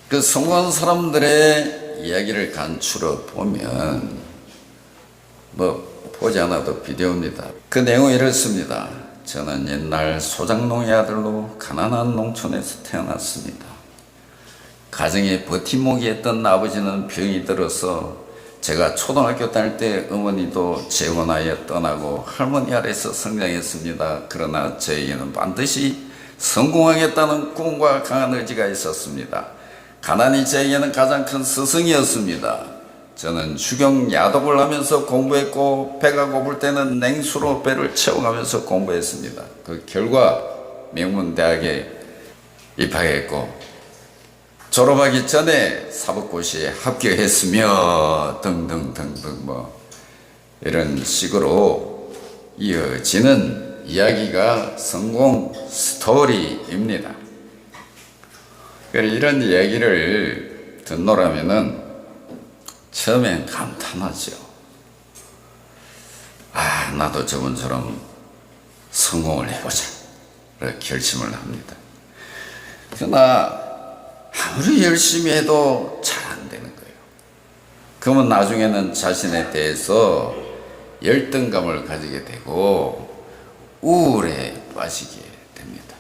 그 성공한 사람들의 이야기를 간추려 보면 보지 않아도 비디오입니다. 그 내용이 이렇습니다. 저는 옛날 소작농의 아들로 가난한 농촌에서 태어났습니다. 가정에 버팀목이었던 아버지는 병이 들어서 제가 초등학교 다닐 때 어머니도 재혼하여 떠나고 할머니 아래서 성장했습니다. 그러나 저에게는 반드시 성공하겠다는 꿈과 강한 의지가 있었습니다. 가난이 저에게는 가장 큰 스승이었습니다. 저는 주경 야독을 하면서 공부했고 배가 고플 때는 냉수로 배를 채워가면서 공부했습니다. 그 결과 명문대학에 입학했고 졸업하기 전에 사법고시에 합격했으며 등등등등 이런 식으로 이어지는 이야기가 성공 스토리입니다. 이런 이야기를 듣노라면은 처음엔 감탄하죠. 나도 저분처럼 성공을 해보자 결심을 합니다. 그러나 아무리 열심히 해도 잘 안 되는 거예요. 그러면 나중에는 자신에 대해서 열등감을 가지게 되고 우울에 빠지게 됩니다.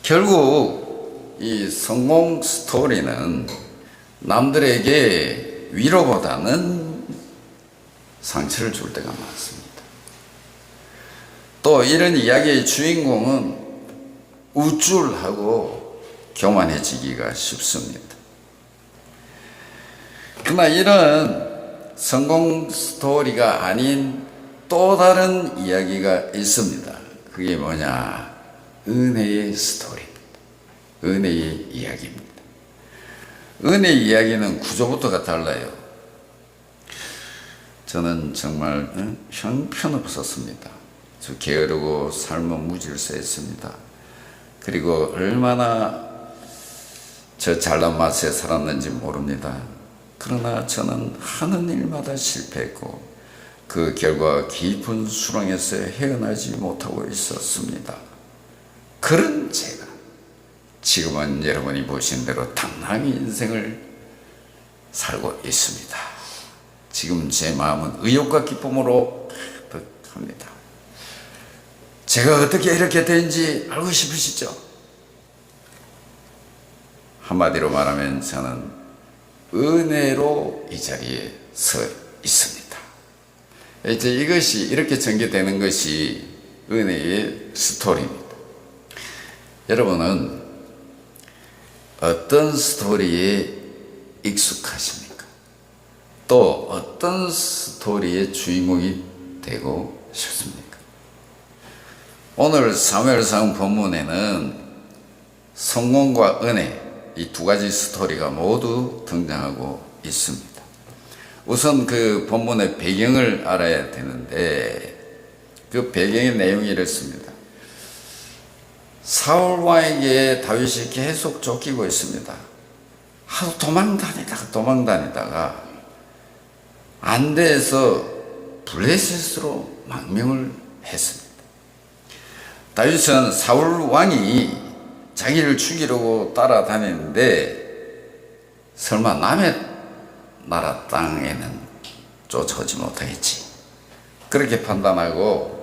결국 이 성공 스토리는 남들에게 위로보다는 상처를 줄 때가 많습니다. 또 이런 이야기의 주인공은 우쭐하고 교만해지기가 쉽습니다. 그러나 이런 성공 스토리가 아닌 또 다른 이야기가 있습니다. 그게 뭐냐? 은혜의 스토리입니다. 은혜의 이야기입니다. 은혜의 이야기는 구조부터가 달라요. 저는 정말 형편없었습니다. 저 게으르고 삶은 무질서했습니다. 그리고 얼마나 저 잘난 맛에 살았는지 모릅니다. 그러나 저는 하는 일마다 실패했고 그 결과 깊은 수렁에서 헤어나지 못하고 있었습니다. 그런 제가 지금은 여러분이 보신 대로 당당히 인생을 살고 있습니다. 지금 제 마음은 의욕과 기쁨으로 가득합니다. 제가 어떻게 이렇게 된지 알고 싶으시죠? 한마디로 말하면 저는 은혜로 이 자리에 서 있습니다. 이제 이것이 이렇게 전개되는 것이 은혜의 스토리입니다. 여러분은 어떤 스토리에 익숙하십니까? 또 어떤 스토리의 주인공이 되고 싶습니까? 오늘 사무엘상 본문에는 성공과 은혜 이 두 가지 스토리가 모두 등장하고 있습니다. 우선 그 본문의 배경을 알아야 되는데 그 배경의 내용이 이렇습니다. 사울 왕에게 다윗이 계속 쫓기고 있습니다. 하도 도망다니다가 안 돼서 블레셋으로 망명을 했습니다. 다윗은 사울 왕이 자기를 죽이려고 따라다니는데 설마 남의 나라 땅에는 쫓아오지 못하겠지. 그렇게 판단하고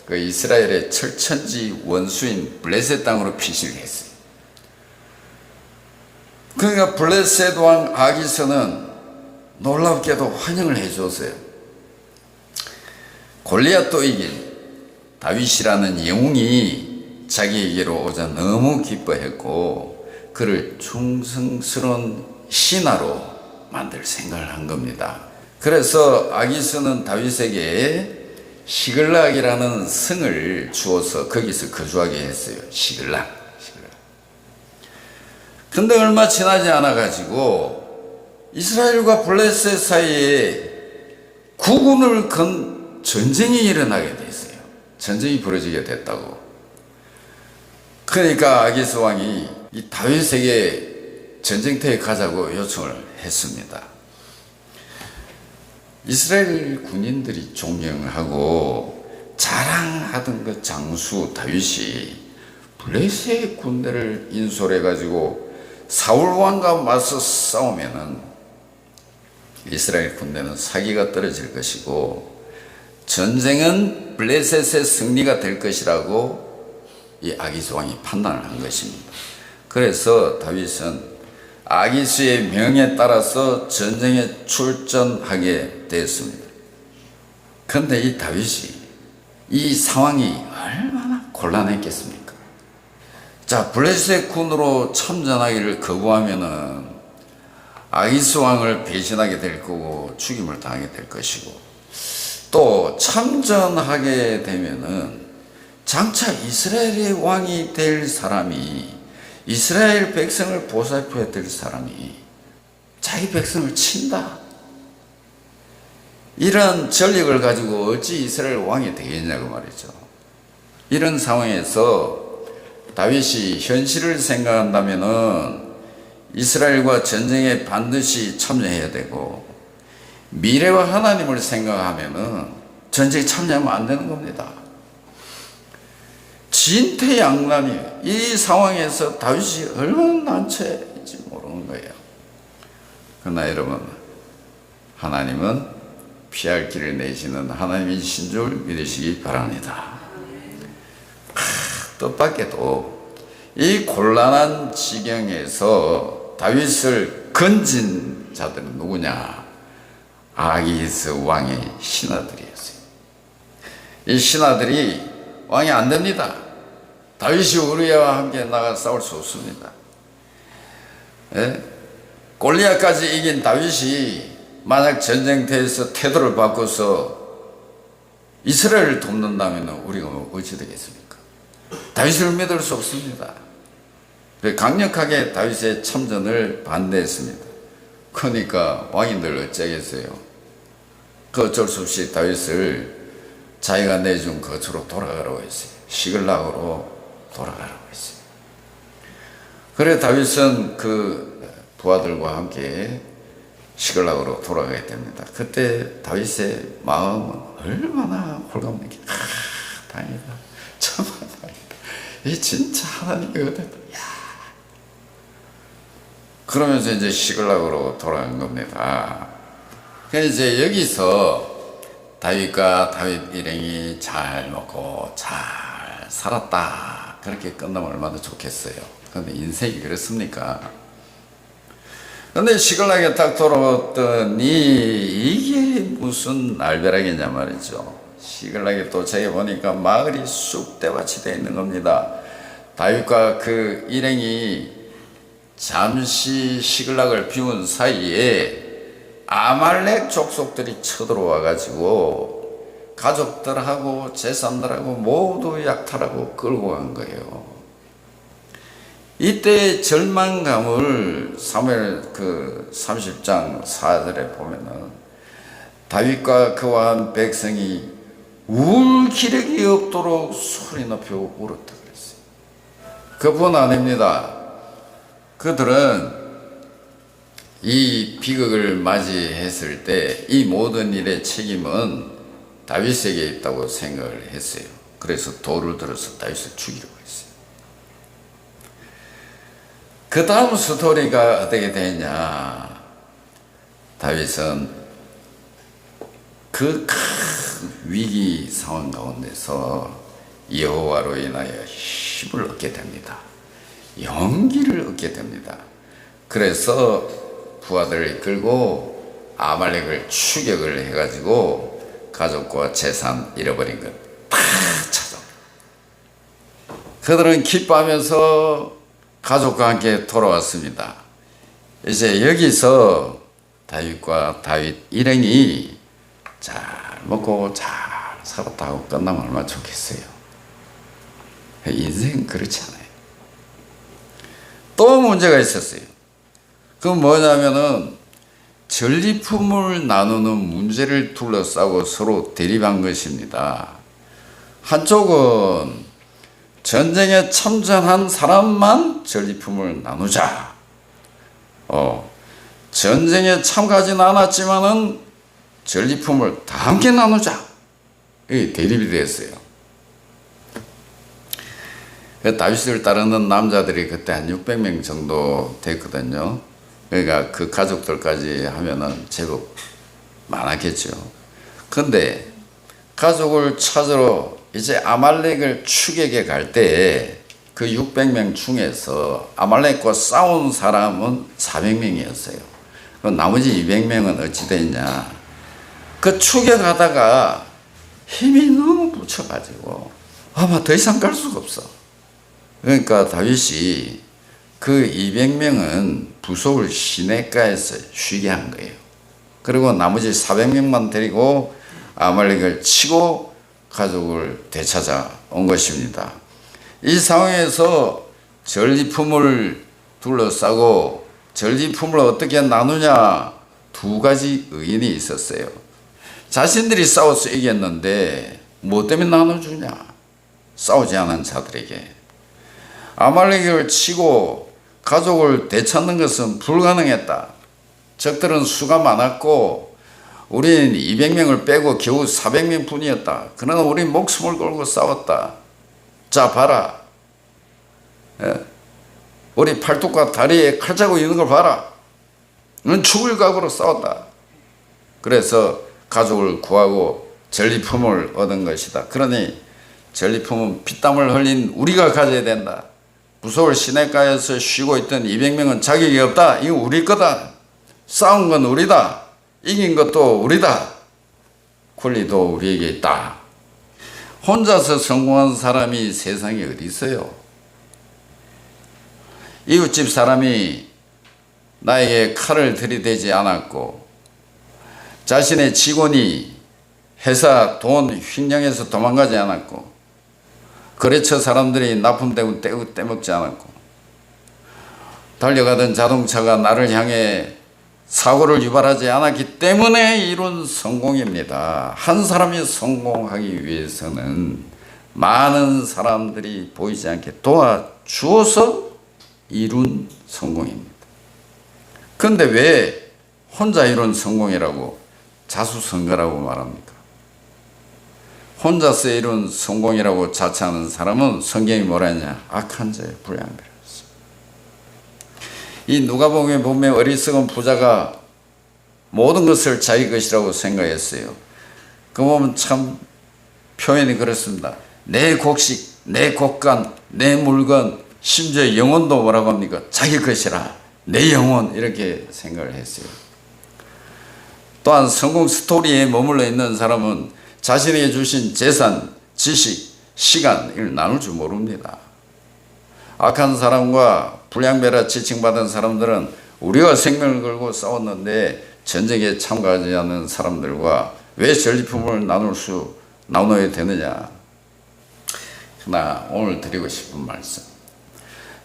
그 이스라엘의 철천지 원수인 블레셋 땅으로 피신을 했어요. 그러니까 블레셋 왕 아기스는 놀랍게도 환영을 해줬어요. 골리앗도 이긴 다윗이라는 영웅이 자기에게로 오자 너무 기뻐했고 그를 충성스러운 신하로 만들 생각을 한 겁니다. 그래서 아기스는 다윗에게 시글락이라는 성을 주어서 거기서 거주하게 했어요. 시글락. 근데 얼마 지나지 않아 가지고 이스라엘과 블레셋 사이에 국운을 건 전쟁이 일어나게 됐어요. 전쟁이 벌어지게 됐다고. 그러니까 아기스 왕이 이 다윗에게 전쟁터에 가자고 요청을 했습니다. 이스라엘 군인들이 존경하고 자랑하던 그 장수 다윗이 블레셋 군대를 인솔해 가지고 사울 왕과 맞서 싸우면은 이스라엘 군대는 사기가 떨어질 것이고 전쟁은 블레셋의 승리가 될 것이라고 이 아기스 왕이 판단을 한 것입니다. 그래서 다윗은 아기스의 명에 따라서 전쟁에 출전하게 되었습니다. 그런데 이 다윗이 이 상황이 얼마나 곤란했겠습니까? 자, 블레셋 군으로 참전하기를 거부하면은 아기스 왕을 배신하게 될 거고 죽임을 당하게 될 것이고, 또 참전하게 되면은 장차 이스라엘의 왕이 될 사람이, 이스라엘 백성을 보살펴야 될 사람이 자기 백성을 친다, 이런 전력을 가지고 어찌 이스라엘 왕이 되겠냐고 말이죠. 이런 상황에서 다윗이 현실을 생각한다면은 이스라엘과 전쟁에 반드시 참여해야 되고, 미래와 하나님을 생각하면은 전쟁에 참여하면 안 되는 겁니다. 진퇴양난이, 이 상황에서 다윗이 얼마나 난처해질지 모르는 거예요. 그러나 여러분, 하나님은 피할 길을 내시는 하나님이신 줄 믿으시기 바랍니다. 뜻밖에도 이 곤란한 지경에서 다윗을 건진 자들은 누구냐? 아기스 왕의 신하들이었어요. 이 신하들이 왕이 안 됩니다. 다윗이 우리와 함께 나가 싸울 수 없습니다. 예? 골리앗까지 이긴 다윗이 만약 전쟁터에서 태도를 바꿔서 이스라엘을 돕는다면 우리가 어찌 되겠습니까? 다윗을 믿을 수 없습니다. 강력하게 다윗의 참전을 반대했습니다. 그러니까 왕이 늘 어쩌겠어요? 그 어쩔 수 없이 다윗을 자기가 내준 거처로 돌아가라고 했어요. 시글락으로 돌아가라고 했어요. 그래 다윗은 그 부하들과 함께 시글락으로 돌아가게 됩니다. 그때 다윗의 마음은 얼마나 홀가분하게, 다행이다, 정말 다행이다, 이 진짜 하나님의 은혜다, 그러면서 이제 시글락으로 돌아간 겁니다. 그래서 이제 여기서 다윗과 다윗 일행이 잘 먹고 잘 살았다, 그렇게 끝나면 얼마나 좋겠어요. 그런데 인생이 그렇습니까? 근데 시글락에 딱 돌아왔더니 이게 무슨 날벼락이냐 말이죠. 시글락에 도착해 보니까 마을이 쑥대밭이 되어 있는 겁니다. 다윗과 그 일행이 잠시 시글락을 비운 사이에 아말렉 족속들이 쳐들어와 가지고 가족들하고 제사장들하고 모두 약탈하고 끌고 간 거예요. 이때 절망감을 사무엘 그 30장 4절에 보면은 다윗과 그와 한 백성이 울 기력이 없도록 소리 높여 울었다 그랬어요. 그뿐 아닙니다. 그들은 이 비극을 맞이했을 때 이 모든 일의 책임은 다윗에게 있다고 생각을 했어요. 그래서 돌을 들어서 다윗을 죽이려고 했어요. 그 다음 스토리가 어떻게 되냐? 다윗은 그 큰 위기 상황 가운데서 여호와로 인하여 힘을 얻게 됩니다. 용기를 얻게 됩니다. 그래서 부하들을 이끌고 아말렉을 추격을 해가지고 가족과 재산 잃어버린 것 다 찾아옵니다. 그들은 기뻐하면서 가족과 함께 돌아왔습니다. 이제 여기서 다윗과 다윗 일행이 잘 먹고 잘 살았다고 끝나면 얼마나 좋겠어요. 인생은 그렇지 않아요. 또 문제가 있었어요. 그건 뭐냐면은 전리품을 나누는 문제를 둘러싸고 서로 대립한 것입니다. 한쪽은 전쟁에 참전한 사람만 전리품을 나누자. 전쟁에 참가하지는 않았지만은 전리품을 다 함께 나누자. 이게 대립이 됐어요. 그 다윗을 따르는 남자들이 그때 한 600명 정도 됐거든요. 그러니까 그 가족들까지 하면은 제법 많았겠죠. 근데 가족을 찾으러 이제 아말렉을 추격해 갈 때 그 600명 중에서 아말렉과 싸운 사람은 400명이었어요. 나머지 200명은 어찌 됐냐. 그 추격하다가 힘이 너무 붙여가지고 아마 더 이상 갈 수가 없어. 그러니까 다윗이 그 200명은 부속을 시내가에서 쉬게 한 거예요. 그리고 나머지 400명만 데리고 아말렉을 치고 가족을 되찾아 온 것입니다. 이 상황에서 전리품을 둘러싸고 전리품을 어떻게 나누냐, 두 가지 의견이 있었어요. 자신들이 싸워서 이겼는데 뭐 때문에 나눠주냐? 싸우지 않은 자들에게. 아말렉을 치고 가족을 되찾는 것은 불가능했다. 적들은 수가 많았고 우린 200명을 빼고 겨우 400명 뿐이었다. 그러나 우린 목숨을 걸고 싸웠다. 자 봐라. 우리 팔뚝과 다리에 칼자국 있는 걸 봐라. 넌 죽을 각오로 싸웠다. 그래서 가족을 구하고 전리품을 얻은 것이다. 그러니 전리품은 피땀을 흘린 우리가 가져야 된다. 부속을 시내가에서 쉬고 있던 200명은 자격이 없다. 이거 우리 거다. 싸운 건 우리다. 이긴 것도 우리다. 권리도 우리에게 있다. 혼자서 성공한 사람이 세상에 어디 있어요? 이웃집 사람이 나에게 칼을 들이대지 않았고 자신의 직원이 회사 돈 횡령해서 도망가지 않았고 거래처 사람들이 납품되고 떼먹지 않았고 달려가던 자동차가 나를 향해 사고를 유발하지 않았기 때문에 이룬 성공입니다. 한 사람이 성공하기 위해서는 많은 사람들이 보이지 않게 도와주어서 이룬 성공입니다. 그런데 왜 혼자 이룬 성공이라고 자수성가라고 말합니까? 혼자서 이룬 성공이라고 자처하는 사람은 성경이 뭐라 했냐? 악한 자의 불량배라. 이 누가복음에 보면 어리석은 부자가 모든 것을 자기 것이라고 생각했어요. 그 보면 참 표현이 그렇습니다. 내 곡식, 내 곡간, 내 물건, 심지어 영혼도 뭐라고 합니까? 자기 것이라. 내 영혼 이렇게 생각을 했어요. 또한 성공 스토리에 머물러 있는 사람은 자신에게 주신 재산, 지식, 시간을 나눌 줄 모릅니다. 악한 사람과 불량배라 지칭받은 사람들은 우리가 생명을 걸고 싸웠는데 전쟁에 참가하지 않는 사람들과 왜 전리품을 나눠야 되느냐. 그러나 오늘 드리고 싶은 말씀,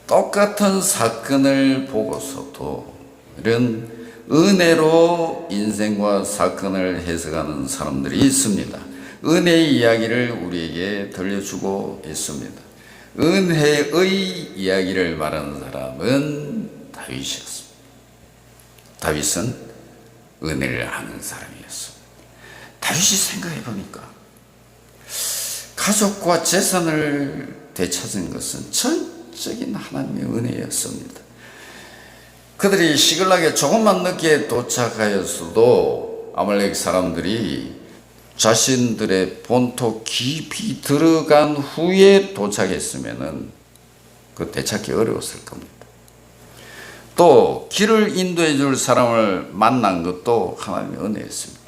똑같은 사건을 보고서도 이런 은혜로 인생과 사건을 해석하는 사람들이 있습니다. 은혜의 이야기를 우리에게 들려주고 있습니다. 은혜의 이야기를 말하는 사람은 다윗이었습니다. 다윗은 은혜를 아는 사람이었습니다. 다윗이 생각해 보니까 가족과 재산을 되찾은 것은 전적인 하나님의 은혜였습니다. 그들이 시글락에 조금만 늦게 도착하였어도 아말렉 사람들이 자신들의 본토 깊이 들어간 후에 도착했으면은 그 되찾기 어려웠을 겁니다. 또 길을 인도해 줄 사람을 만난 것도 하나님의 은혜였습니다.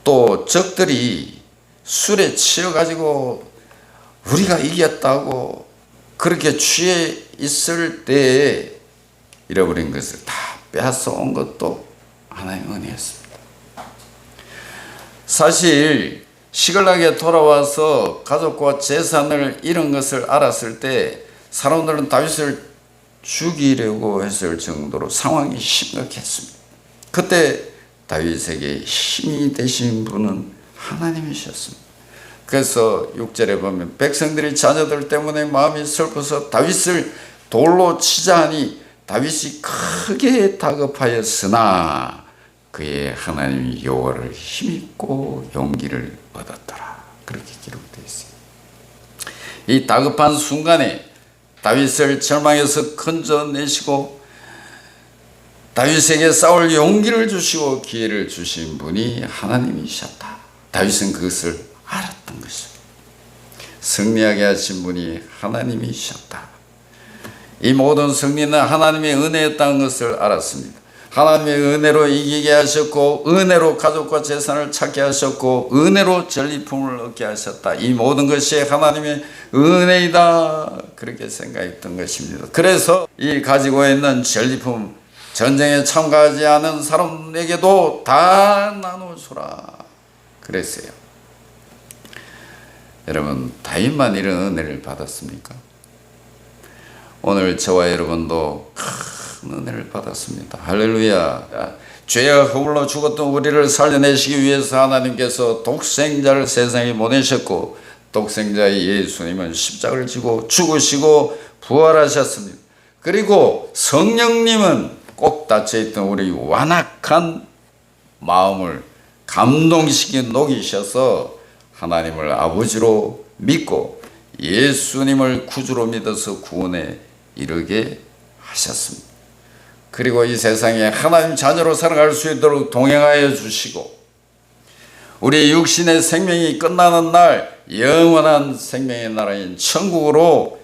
또 적들이 술에 취해가지고 우리가 이겼다고 그렇게 취해 있을 때에 잃어버린 것을 다 빼앗아 온 것도 하나님의 은혜였습니다. 사실 시글락에 돌아와서 가족과 재산을 잃은 것을 알았을 때 사람들은 다윗을 죽이려고 했을 정도로 상황이 심각했습니다. 그때 다윗에게 힘이 되신 분은 하나님이셨습니다. 그래서 6절에 보면 백성들이 자녀들 때문에 마음이 슬퍼서 다윗을 돌로 치자 하니 다윗이 크게 다급하였으나 그의 하나님 여호와를 힘입고 용기를 얻었더라. 그렇게 기록되어 있어요. 이 다급한 순간에 다윗을 절망에서 건져내시고 다윗에게 싸울 용기를 주시고 기회를 주신 분이 하나님이셨다. 다윗은 그것을 알았던 것입니다. 승리하게 하신 분이 하나님이셨다. 이 모든 승리는 하나님의 은혜였다는 것을 알았습니다. 하나님의 은혜로 이기게 하셨고 은혜로 가족과 재산을 찾게 하셨고 은혜로 전리품을 얻게 하셨다. 이 모든 것이 하나님의 은혜이다. 그렇게 생각했던 것입니다. 그래서 이 가지고 있는 전리품, 전쟁에 참가하지 않은 사람에게도 다 나누어주라 그랬어요. 여러분, 다윗만 이런 은혜를 받았습니까? 오늘 저와 여러분도 큰 은혜를 받았습니다. 할렐루야. 죄와 허물로 죽었던 우리를 살려내시기 위해서 하나님께서 독생자를 세상에 보내셨고 독생자의 예수님은 십자가를 지고 죽으시고 부활하셨습니다. 그리고 성령님은 꼭 닫혀있던 우리 완악한 마음을 감동시켜 녹이셔서 하나님을 아버지로 믿고 예수님을 구주로 믿어서 구원에 이르게 하셨습니다. 그리고 이 세상에 하나님 자녀로 살아갈 수 있도록 동행하여 주시고 우리 육신의 생명이 끝나는 날 영원한 생명의 나라인 천국으로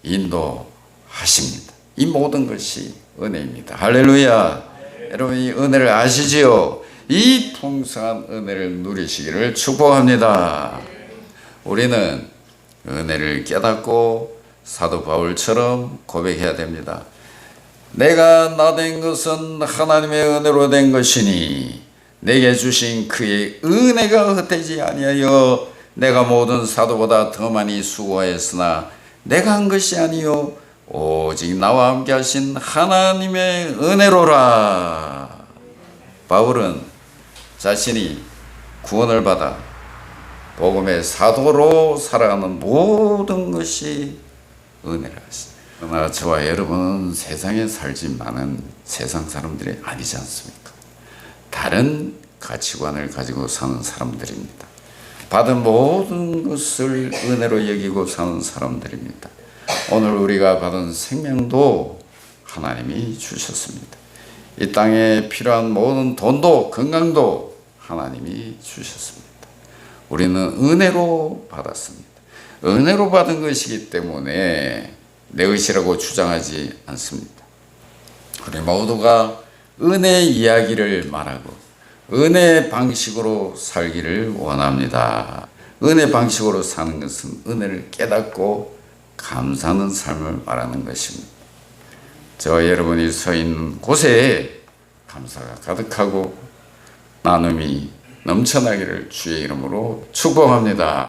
인도하십니다. 이 모든 것이 은혜입니다. 할렐루야. 여러분, 이 은혜를 아시지요? 이 풍성한 은혜를 누리시기를 축복합니다. 우리는 은혜를 깨닫고 사도 바울처럼 고백해야 됩니다. 내가 나 된 것은 하나님의 은혜로 된 것이니 내게 주신 그의 은혜가 헛되지 아니하여 내가 모든 사도보다 더 많이 수고하였으나 내가 한 것이 아니요 오직 나와 함께 하신 하나님의 은혜로라. 바울은 자신이 구원을 받아 복음의 사도로 살아가는 모든 것이 은혜라 하십니다. 그러나 저와 여러분은 세상에 살지만은 세상 사람들이 아니지 않습니까? 다른 가치관을 가지고 사는 사람들입니다. 받은 모든 것을 은혜로 여기고 사는 사람들입니다. 오늘 우리가 받은 생명도 하나님이 주셨습니다. 이 땅에 필요한 모든 돈도 건강도 하나님이 주셨습니다. 우리는 은혜로 받았습니다. 은혜로 받은 것이기 때문에 내 것이라고 주장하지 않습니다. 우리 모두가 은혜 이야기를 말하고 은혜 방식으로 살기를 원합니다. 은혜 방식으로 사는 것은 은혜를 깨닫고 감사하는 삶을 말하는 것입니다. 저와 여러분이 서 있는 곳에 감사가 가득하고 나눔이 넘쳐나기를 주의 이름으로 축복합니다.